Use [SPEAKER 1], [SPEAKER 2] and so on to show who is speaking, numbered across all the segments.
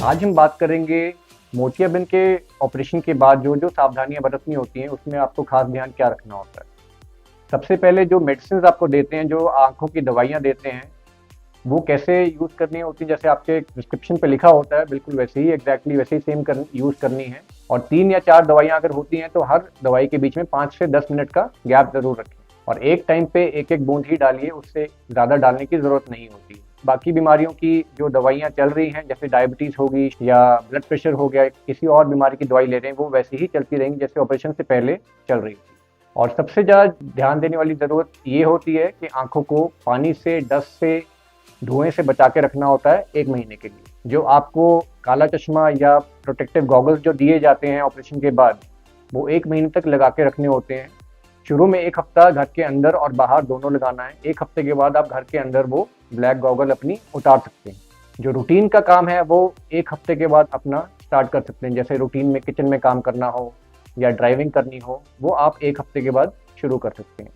[SPEAKER 1] आज हम बात करेंगे मोतियाबिंद के ऑपरेशन के बाद जो जो सावधानियां बरतनी होती हैं, उसमें आपको खास ध्यान क्या रखना होता है। सबसे पहले जो मेडिसिन आपको देते हैं, जो आंखों की दवाइयां देते हैं, वो कैसे यूज़ करनी होती है। जैसे आपके प्रिस्क्रिप्शन पे लिखा होता है, बिल्कुल वैसे ही एग्जैक्टली वैसे ही सेम यूज़ करनी है। और 3 या 4 दवाइयां अगर होती हैं तो हर दवाई के बीच में 5 से 10 मिनट का गैप जरूर रखें। और एक टाइम पे एक एक बूंद ही डालिए, उससे ज़्यादा डालने की ज़रूरत नहीं होती है। बाकी बीमारियों की जो दवाइयाँ चल रही हैं, जैसे डायबिटीज़ होगी या ब्लड प्रेशर हो गया, किसी और बीमारी की दवाई ले रहे हैं, वो वैसे ही चलती रहेंगी जैसे ऑपरेशन से पहले चल रही थी। और सबसे ज़्यादा ध्यान देने वाली ज़रूरत ये होती है कि आंखों को पानी से, डस्ट से, धुएं से बचा के रखना होता है 1 महीने के लिए। जो आपको काला चश्मा या प्रोटेक्टिव गॉगल्स जो दिए जाते हैं ऑपरेशन के बाद, वो 1 महीने तक लगा के रखने होते हैं। शुरू में 1 हफ्ता घर के अंदर और बाहर दोनों लगाना है। 1 हफ्ते के बाद आप घर के अंदर वो ब्लैक गॉगल अपनी उतार सकते हैं। जो रूटीन का काम है वो 1 हफ्ते के बाद अपना स्टार्ट कर सकते हैं। जैसे रूटीन में किचन में काम करना हो या ड्राइविंग करनी हो, वो आप 1 हफ्ते के बाद शुरू कर सकते हैं।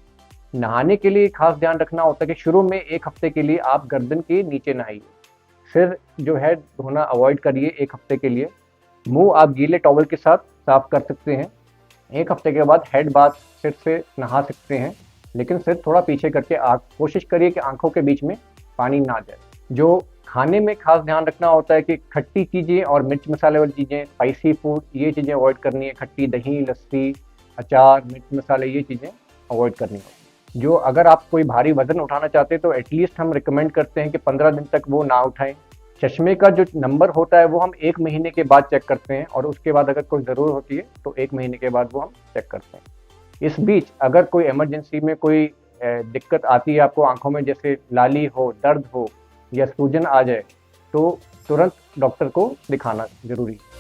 [SPEAKER 1] नहाने के लिए खास ध्यान रखना होता है कि शुरू में 1 हफ्ते के लिए आप गर्दन के नीचे नहाइए। सिर जो है धोना अवॉइड करिए 1 हफ्ते के लिए। मुंह आप गीले टॉवल के साथ साफ कर सकते हैं। 1 हफ्ते के बाद हेड बाथ सिर से नहा सकते हैं, लेकिन सिर थोड़ा पीछे करके आँख कोशिश करिए कि आंखों के बीच में पानी ना जाए। जो खाने में खास ध्यान रखना होता है कि खट्टी चीज़ें और मिर्च मसाले वाली चीज़ें, स्पाइसी फूड, ये चीज़ें अवॉइड करनी है। खट्टी दही, लस्सी, अचार, मिर्च मसाले, ये चीज़ें अवॉइड करनी होती है। जो अगर आप कोई भारी वजन उठाना चाहते हैं तो एटलीस्ट हम रिकमेंड करते हैं कि 15 दिन तक वो ना उठाएं। चश्मे का जो नंबर होता है वो हम 1 महीने के बाद चेक करते हैं, और उसके बाद अगर कोई ज़रूरत होती है तो 1 महीने के बाद वो हम चेक करते हैं। इस बीच अगर कोई इमरजेंसी में कोई दिक्कत आती है आपको आंखों में, जैसे लाली हो, दर्द हो या सूजन आ जाए, तो तुरंत डॉक्टर को दिखाना जरूरी है।